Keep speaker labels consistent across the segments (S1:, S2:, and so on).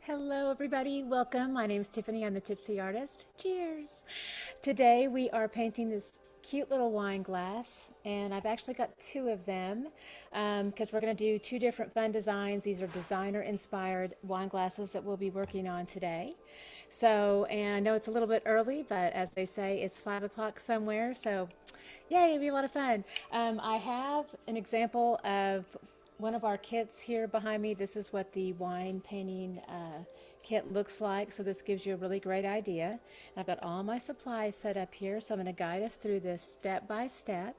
S1: Hello, everybody. Welcome. My name is Tiffany. I'm the Tipsy Artist. Cheers. Today we are painting this cute little wine glass, and I've actually got two of them because we're going to do two different fun designs. These are designer-inspired wine glasses that we'll be working on today. And I know it's a little bit early, but as they say, it's 5 o'clock somewhere, so yay, it'll be a lot of fun. I have an example of one of our kits here behind me. This is what the wine painting kit looks like, so this gives you a really great idea. I've got all my supplies set up here, so I'm going to guide us through this step by step.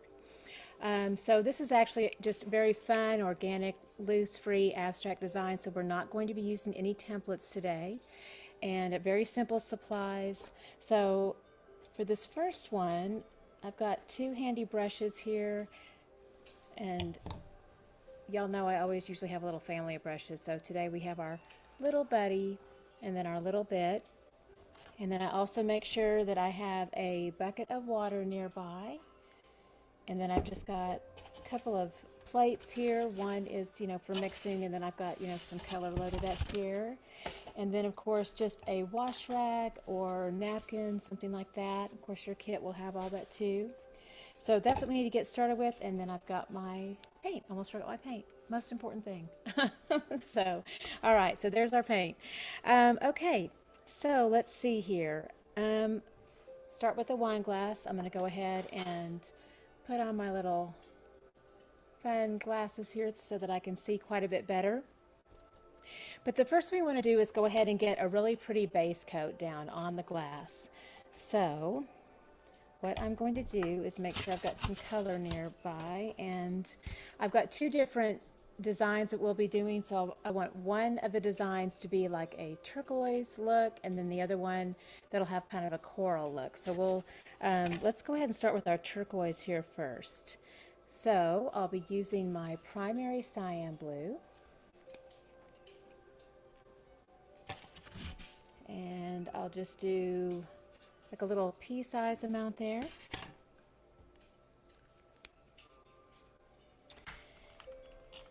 S1: So this is actually just very fun, organic, loose, free, abstract design, so we're not going to be using any templates today, and very simple supplies. So for this first one, I've got two handy brushes here, and y'all know I always usually have a little family of brushes. So today we have our little buddy and then our little bit. And then I also make sure that I have a bucket of water nearby. And then I've just got a couple of plates here. One is, for mixing, and then I've got, some color loaded up here. And then, of course, just a wash rag or napkin, something like that. Of course, your kit will have all that too. So that's what we need to get started with, and then I've got my paint. Almost forgot my paint. Most important thing. All right, so there's our paint. Okay, so let's see here. Start with the wine glass. I'm going to go ahead and put on my little fun glasses here so that I can see quite a bit better. But the first thing we want to do is go ahead and get a really pretty base coat down on the glass. So what I'm going to do is make sure I've got some color nearby, and I've got two different designs that we'll be doing. So I want one of the designs to be like a turquoise look, and then the other one that'll have kind of a coral look. So let's go ahead and start with our turquoise here first. So I'll be using my primary cyan blue, and I'll just do like a little pea size amount there.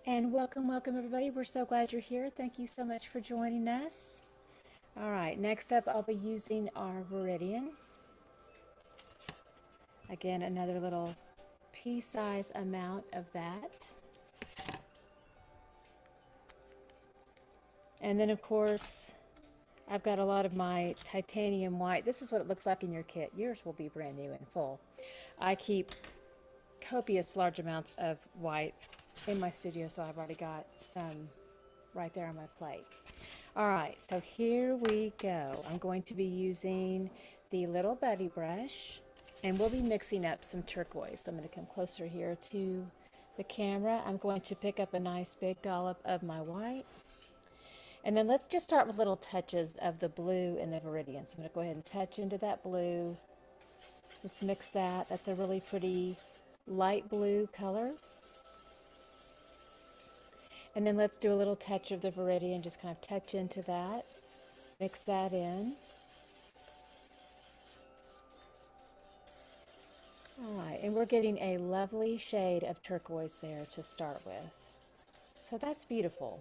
S1: And welcome everybody. We're so glad you're here. Thank you so much for joining us. All right, next up I'll be using our Viridian. Again, another little pea size amount of that. And then of course, I've got a lot of my titanium white. This is what it looks like in your kit. Yours will be brand new and full. I keep copious large amounts of white in my studio, so I've already got some right there on my plate. All right, so here we go. I'm going to be using the little buddy brush, and we'll be mixing up some turquoise. So I'm going to come closer here to the camera. I'm going to pick up a nice big dollop of my white. And then let's just start with little touches of the blue and the Viridian. So I'm going to go ahead and touch into that blue. Let's mix that. That's a really pretty light blue color. And then let's do a little touch of the Viridian, just kind of touch into that. Mix that in. All right, and we're getting a lovely shade of turquoise there to start with. So that's beautiful.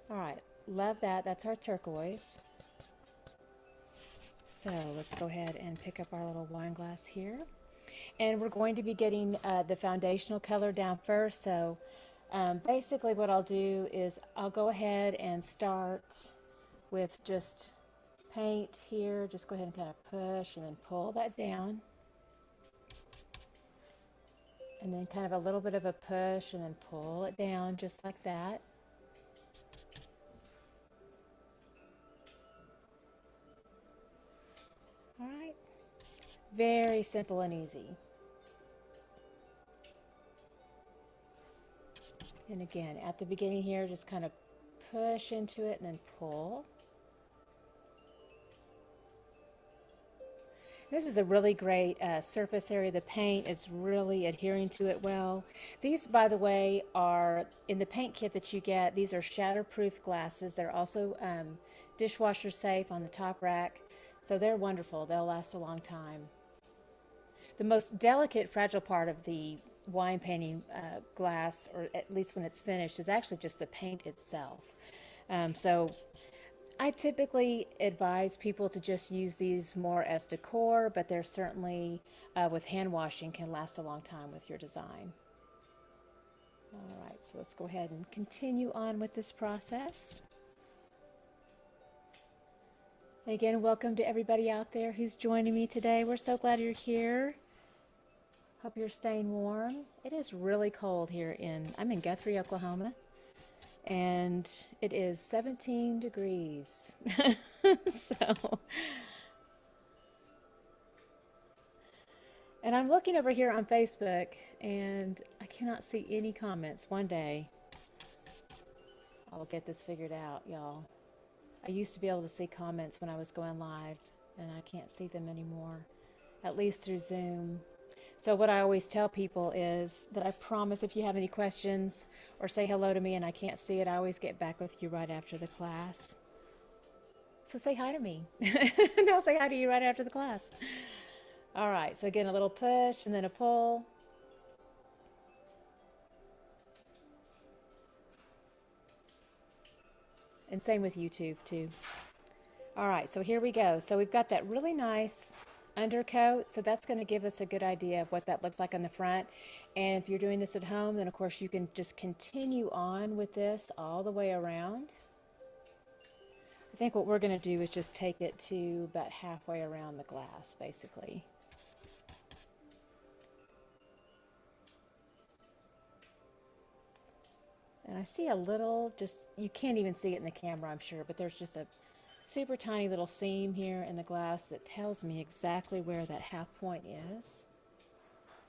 S1: All right. Love that. That's our turquoise. So let's go ahead and pick up our little wine glass here. And we're going to be getting the foundational color down first. So basically what I'll do is I'll go ahead and start with just paint here. Just go ahead and kind of push and then pull that down. And then kind of a little bit of a push and then pull it down just like that. All right, very simple and easy. And again, at the beginning here, just kind of push into it and then pull. This is a really great surface area. The paint is really adhering to it well. These, by the way, are in the paint kit that you get. These are shatterproof glasses. They're also dishwasher safe on the top rack. So they're wonderful. They'll last a long time. The most delicate, fragile part of the wine painting glass, or at least when it's finished, is actually just the paint itself. So I typically advise people to just use these more as decor, but they're certainly, with hand washing, can last a long time with your design. All right, so let's go ahead and continue on with this process. Again, welcome to everybody out there who's joining me today. We're so glad you're here. Hope you're staying warm. It is really cold here I'm in Guthrie, Oklahoma, and it is 17 degrees. So, and I'm looking over here on Facebook, and I cannot see any comments. One day, I'll get this figured out, y'all. I used to be able to see comments when I was going live, and I can't see them anymore, at least through Zoom. So what I always tell people is that I promise if you have any questions or say hello to me and I can't see it, I always get back with you right after the class. So say hi to me, and I'll say hi to you right after the class. All right, so again, a little push and then a pull. And same with YouTube too. All right, so here we go. So we've got that really nice undercoat, so that's going to give us a good idea of what that looks like on the front. And if you're doing this at home, then of course you can just continue on with this all the way around. I think what we're going to do is just take it to about halfway around the glass, basically. And I see a little, just, you can't even see it in the camera, I'm sure, but there's just a super tiny little seam here in the glass that tells me exactly where that half point is.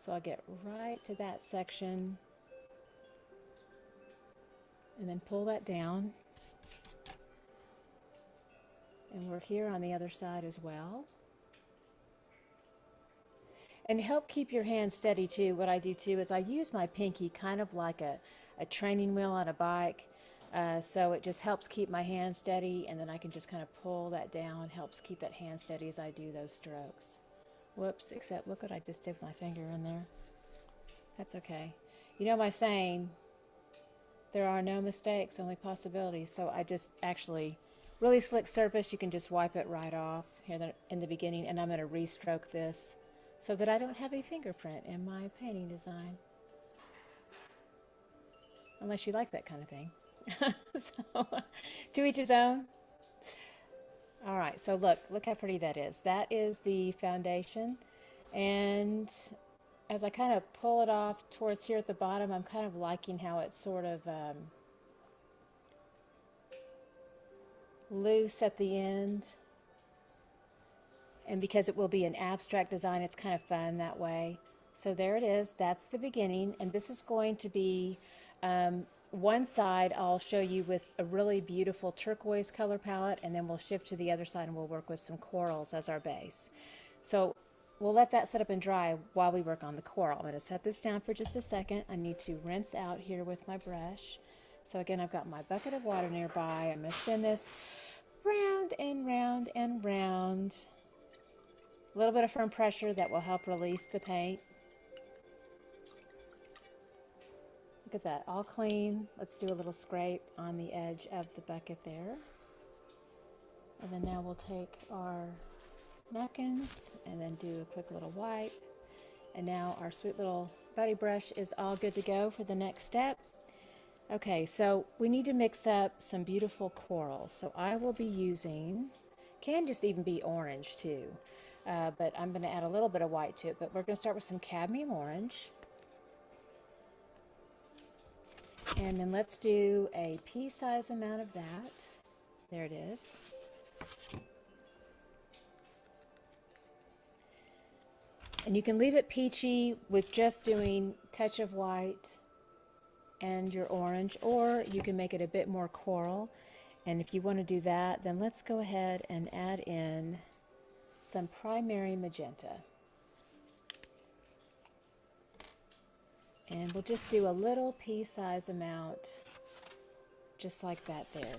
S1: So I'll get right to that section and then pull that down. And we're here on the other side as well. And to help keep your hand steady too, what I do too is I use my pinky kind of like a training wheel on a bike. So it just helps keep my hand steady, and then I can just kind of pull that down, helps keep that hand steady as I do those strokes. Whoops, except look what I just did with my finger in there. That's okay. You know my saying, there are no mistakes, only possibilities. So I just actually, really slick surface, you can just wipe it right off here in the beginning, and I'm going to restroke this so that I don't have a fingerprint in my painting design. Unless you like that kind of thing. So, to each his own. All right, so look how pretty that is. That is the foundation. And as I kind of pull it off towards here at the bottom, I'm kind of liking how it's sort of loose at the end. And because it will be an abstract design, it's kind of fun that way. So there it is. That's the beginning. And this is going to be one side I'll show you with a really beautiful turquoise color palette, and then we'll shift to the other side and we'll work with some corals as our base. So we'll let that set up and dry while we work on the coral. I'm going to set this down for just a second. I need to rinse out here with my brush. So again, I've got my bucket of water nearby. I'm going to spin this round and round and round. A little bit of firm pressure that will help release the paint. Look at that, all clean. Let's do a little scrape on the edge of the bucket there. And then now we'll take our napkins and then do a quick little wipe. And now our sweet little buddy brush is all good to go for the next step. Okay, so we need to mix up some beautiful corals. So I will be using, can just even be orange too, but I'm going to add a little bit of white to it. But we're going to start with some cadmium orange. And then let's do a pea-size amount of that. There it is. And you can leave it peachy with just doing touch of white and your orange, or you can make it a bit more coral. And if you want to do that, then let's go ahead and add in some primary magenta. And we'll just do a little pea-size amount, just like that there.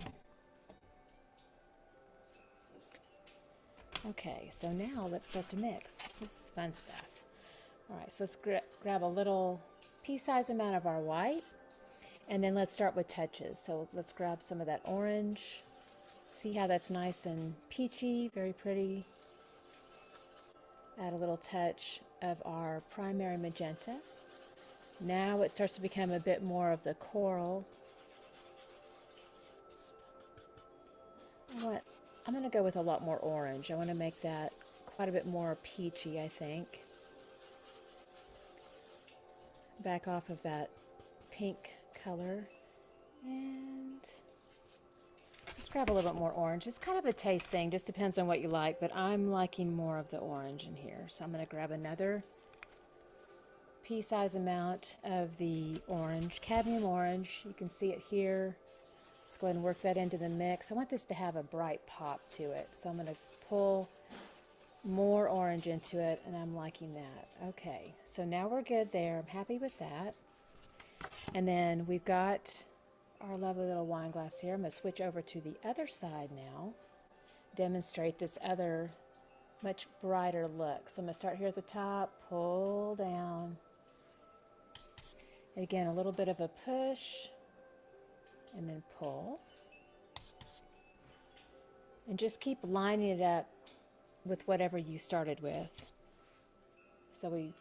S1: Okay, so now let's start to mix. This is fun stuff. All right, so let's grab a little pea-size amount of our white, and then let's start with touches. So let's grab some of that orange, See how that's nice and peachy, very pretty. Add a little touch of our primary magenta. Now it starts to become a bit more of the coral. I'm going to go with a lot more orange. I want to make that quite a bit more peachy, I think. Back off of that pink color. And let's grab a little bit more orange. It's kind of a taste thing, just depends on what you like, but I'm liking more of the orange in here. So I'm going to grab another pea size amount of the orange, cadmium orange. You can see it here. Let's go ahead and work that into the mix. I want this to have a bright pop to it, so I'm going to pull more orange into it, and I'm liking that. Okay, so now we're good there. I'm happy with that. And then we've got our lovely little wine glass here. I'm going to switch over to the other side now, demonstrate this other much brighter look. So I'm going to start here at the top, pull down. And again, a little bit of a push, and then pull. And just keep lining it up with whatever you started with. So we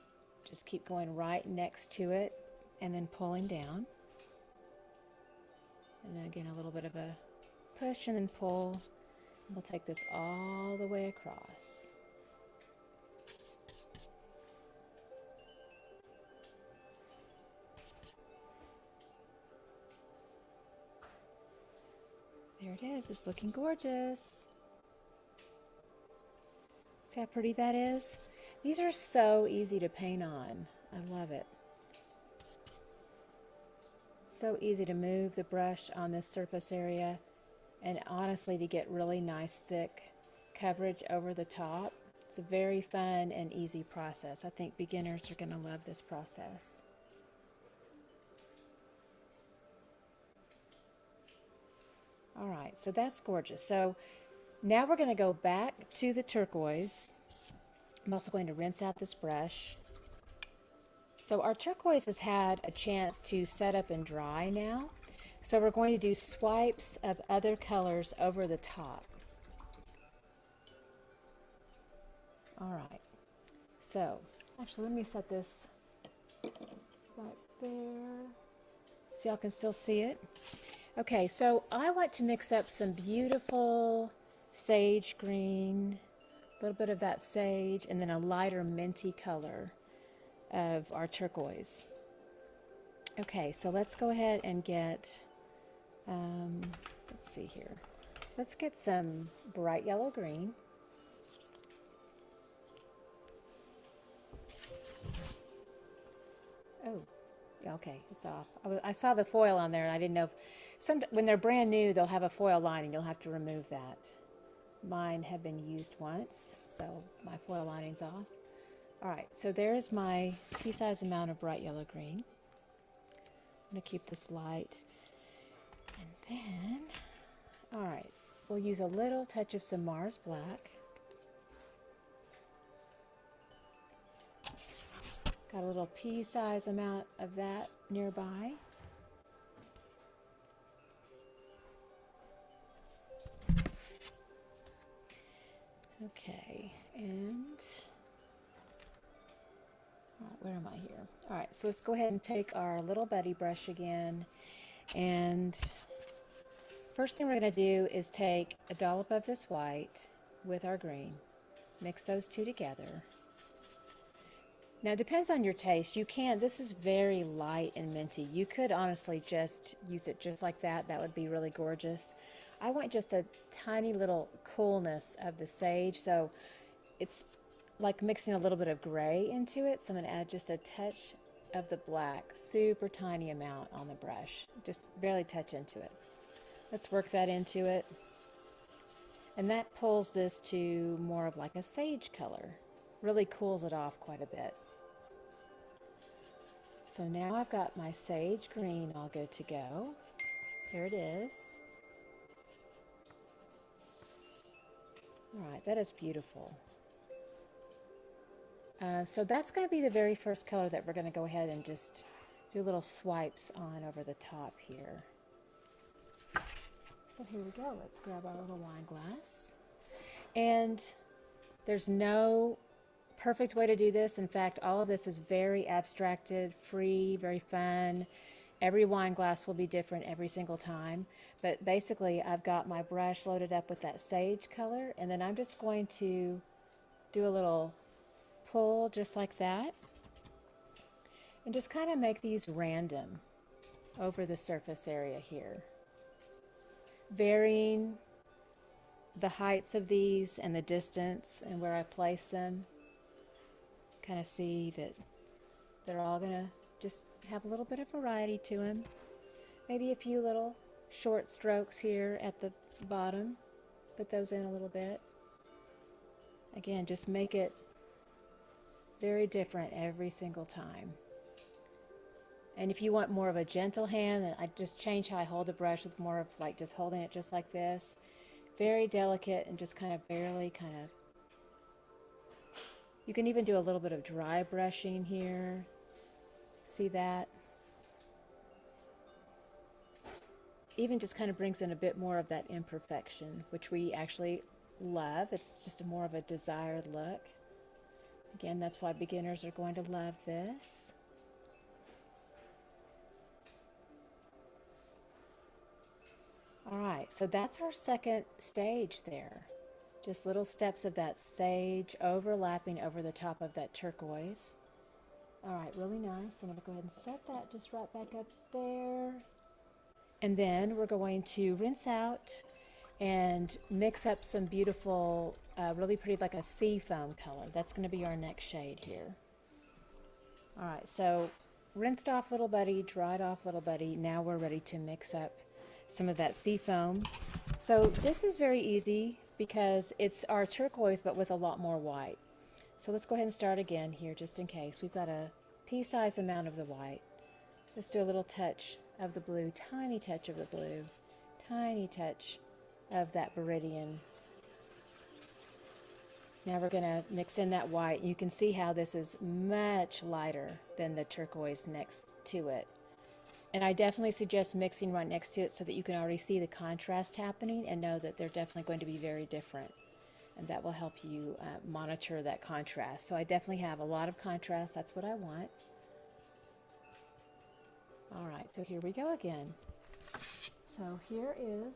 S1: just keep going right next to it and then pulling down. And then again, a little bit of a push and then pull. We'll take this all the way across. There it is. It's looking gorgeous. See how pretty that is? These are so easy to paint on. I love it. So easy to move the brush on this surface area, and honestly to get really nice thick coverage over the top. It's a very fun and easy process. I think beginners are going to love this process. All right, so that's gorgeous. So now we're going to go back to the turquoise. I'm also going to rinse out this brush. So our turquoise has had a chance to set up and dry now. So we're going to do swipes of other colors over the top. All right, so actually let me set this right there so y'all can still see it. Okay, so I want to mix up some beautiful sage green, a little bit of that sage, and then a lighter minty color of our turquoise. Okay, so let's go ahead and get, let's see here. Let's get some bright yellow green. Oh, okay, it's off. I saw the foil on there and I didn't know if when they're brand new, they'll have a foil lining. You'll have to remove that. Mine have been used once, so my foil lining's off. All right, so there's my pea-sized amount of bright yellow green. I'm going to keep this light. And then, all right, we'll use a little touch of some Mars Black. Got a little pea-sized amount of that nearby. Okay, and where am I here? All right, so let's go ahead and take our little buddy brush again, and first thing we're going to do is take a dollop of this white with our green, mix those two together. Now it depends on your taste. You can, this is very light and minty. You could honestly just use it just like that. That would be really gorgeous. I want just a tiny little coolness of the sage, so it's like mixing a little bit of gray into it. So I'm going to add just a touch of the black, super tiny amount on the brush, just barely touch into it. Let's work that into it. And that pulls this to more of like a sage color, really cools it off quite a bit. So now I've got my sage green all good to go. Here it is. All right, that is beautiful. So that's going to be the very first color that we're going to go ahead and just do little swipes on over the top here. So here we go. Let's grab our little wine glass. And there's no perfect way to do this. In fact, all of this is very abstracted, free, very fun. Every wine glass will be different every single time. But basically, I've got my brush loaded up with that sage color, and then I'm just going to do a little pull just like that. And just kind of make these random over the surface area here. Varying the heights of these and the distance and where I place them. Kind of see that they're all going to just have a little bit of variety to them. Maybe a few little short strokes here at the bottom. Put those in a little bit. Again, just make it very different every single time. And if you want more of a gentle hand, then I just change how I hold the brush with more of like just holding it just like this. Very delicate and just kind of barely you can even do a little bit of dry brushing here. See that? Even just kind of brings in a bit more of that imperfection, which we actually love. It's just more of a desired look. Again, that's why beginners are going to love this. All right, so that's our second stage there. Just little steps of that sage overlapping over the top of that turquoise. All right, really nice. I'm going to go ahead and set that just right back up there. And then we're going to rinse out and mix up some beautiful, really pretty, like a sea foam color. That's going to be our next shade here. All right, so rinsed off little buddy, dried off little buddy. Now we're ready to mix up some of that sea foam. So this is very easy because it's our turquoise but with a lot more white. So let's go ahead and start again here just in case. We've got a pea-sized amount of the white. Let's do a little touch of the blue, tiny touch of the blue, tiny touch of that Viridian. Now we're going to mix in that white. You can see how this is much lighter than the turquoise next to it. And I definitely suggest mixing right next to it so that you can already see the contrast happening and know that they're definitely going to be very different. And that will help you monitor that contrast. So I definitely have a lot of contrast. That's what I want. All right, so here we go again. So here is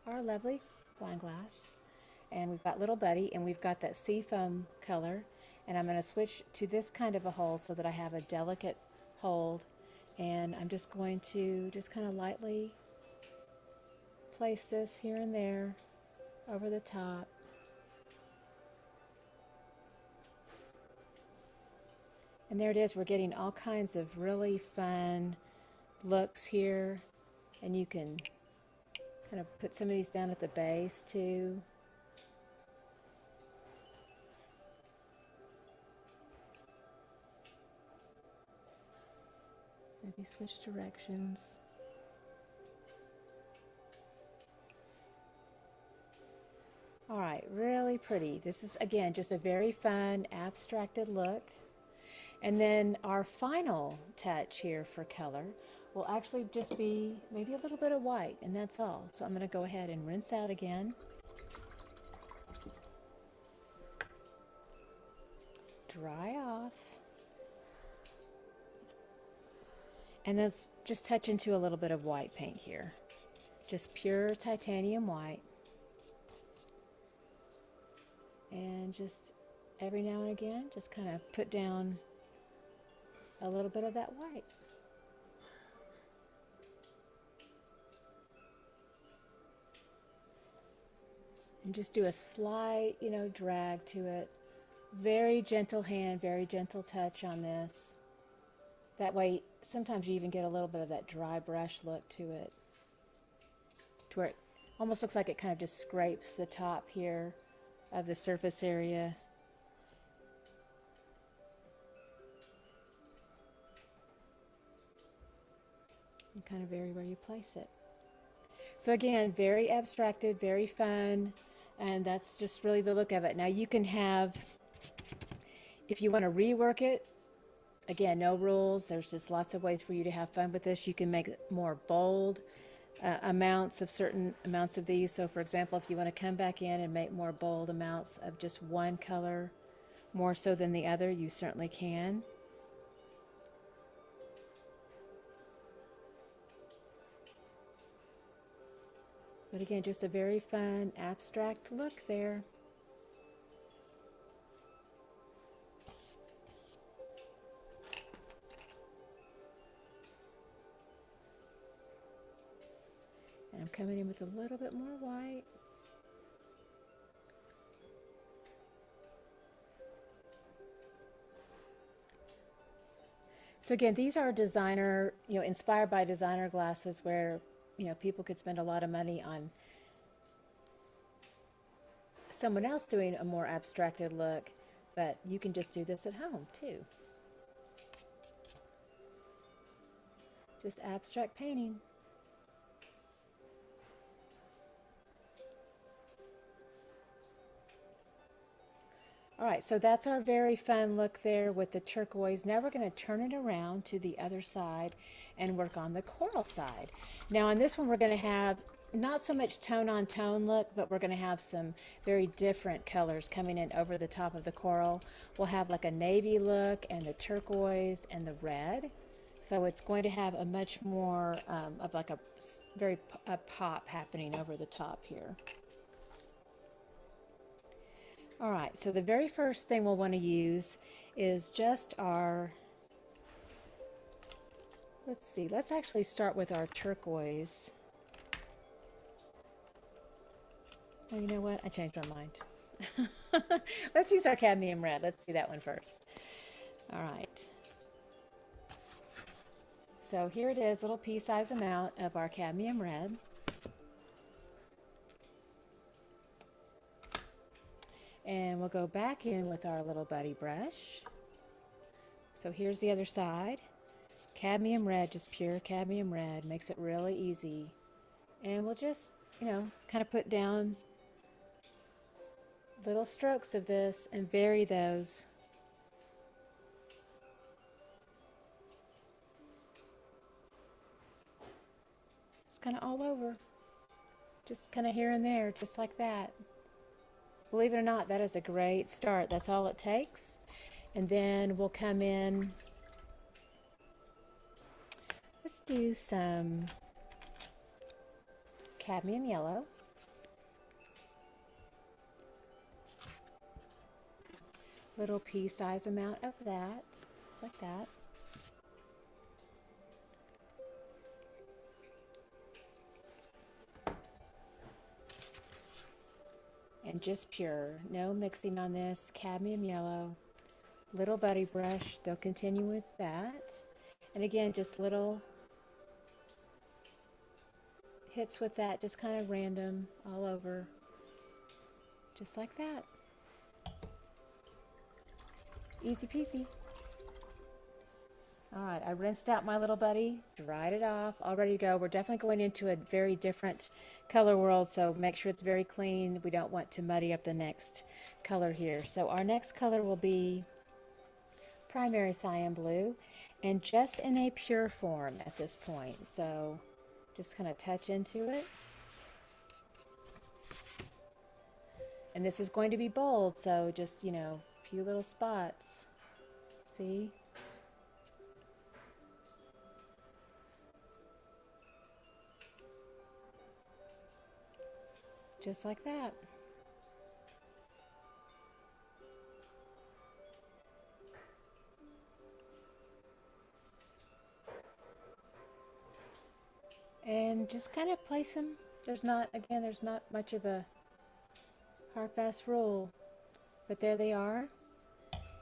S1: our lovely wine glass. And we've got little buddy, and we've got that sea foam color. And I'm going to switch to this kind of a hold so that I have a delicate hold. And I'm just going to just kind of lightly place this here and there over the top. And there it is. We're getting all kinds of really fun looks here. And you can kind of put some of these down at the base too. Maybe switch directions. All right, really pretty. This is, again, just a very fun, abstracted look. And then our final touch here for color will actually just be maybe a little bit of white, and that's all. So I'm going to go ahead and rinse out again. Dry off. And let's just touch into a little bit of white paint here. Just pure titanium white. And just every now and again, just kind of put down a little bit of that white. And just do a slight, drag to it. Very gentle hand, very gentle touch on this. That way, sometimes you even get a little bit of that dry brush look to it. To where it almost looks like it kind of just scrapes the top here of the surface area. And kind of vary where you place it. So again, very abstracted, very fun, and that's just really the look of it. Now you can have, if you want to rework it, again, no rules. There's just lots of ways for you to have fun with this. You can make it more bold. amounts of certain amounts of these. So for example, if you want to come back in and make more bold amounts of just one color more so than the other, you certainly can. But again, just a very fun abstract look there. And I'm coming in with a little bit more white. So again, these are designer, inspired by designer glasses where, people could spend a lot of money on someone else doing a more abstracted look, but you can just do this at home too. Just abstract painting. All right, so that's our very fun look there with the turquoise. Now we're going to turn it around to the other side and work on the coral side. Now on this one we're going to have not so much tone on tone look, but we're going to have some very different colors coming in over the top of the coral. We'll have like a navy look and the turquoise and the red. So it's going to have a much more of like a very pop happening over the top here. All right, so the very first thing we'll want to use is just our, let's actually start with our turquoise. Oh, you know what? I changed my mind. Let's use our cadmium red. Let's do that one first. All right. So here it is, little pea size amount of our cadmium red. And we'll go back in with our little buddy brush. So here's the other side. Cadmium red, just pure cadmium red, makes it really easy. And we'll just, kind of put down little strokes of this and vary those. Just kind of all over. Just kind of here and there, just like that. Believe it or not, that is a great start. That's all it takes. And then we'll come in. Let's do some cadmium yellow. Little pea size amount of that. Just like that. And just pure, no mixing on this, cadmium yellow, little buddy brush, they'll continue with that. And again, just little hits with that, just kind of random all over, just like that. Easy peasy. All right, I rinsed out my little buddy, dried it off, all ready to go. We're definitely going into a very different color world, so make sure it's very clean. We don't want to muddy up the next color here. So our next color will be primary cyan blue, and just in a pure form at this point. So just kind of touch into it. And this is going to be bold, so just, a few little spots. See? Just like that. And just kind of place them. There's not much of a hard fast rule, but there they are.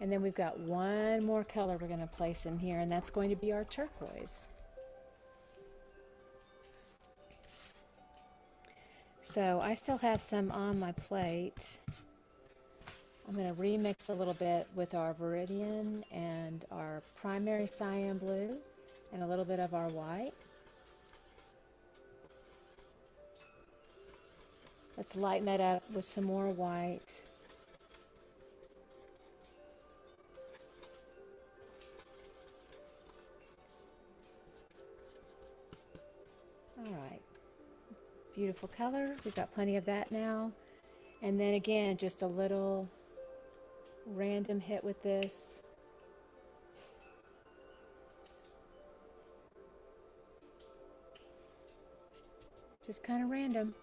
S1: And then we've got one more color we're going to place in here, and that's going to be our turquoise. So I still have some on my plate. I'm going to remix a little bit with our Viridian and our primary cyan blue and a little bit of our white. Let's lighten that up with some more white. All right. Beautiful color. We've got plenty of that now. And then again, just a little random hit with this. Just kind of random.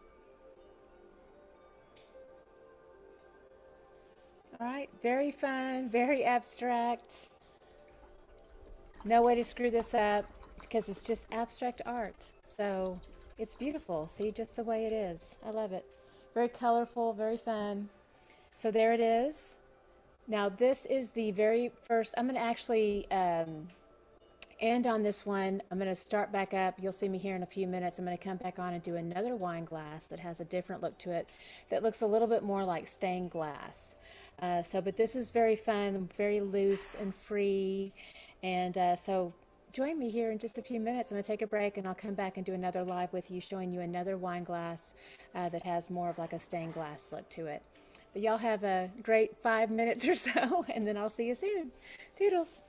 S1: All right, very fun, very abstract. No way to screw this up because it's just abstract art. So it's beautiful. See, just the way it is. I love it. Very colorful, very fun. So there it is. Now this is the very first, I'm going to actually end on this one. I'm going to start back up. You'll see me here in a few minutes. I'm going to come back on and do another wine glass that has a different look to it, that looks a little bit more like stained glass. But this is very fun, very loose and free. And so join me here in just a few minutes. I'm going to take a break and I'll come back and do another live with you, showing you another wine glass that has more of like a stained glass look to it. But y'all have a great 5 minutes or so, and then I'll see you soon. Toodles.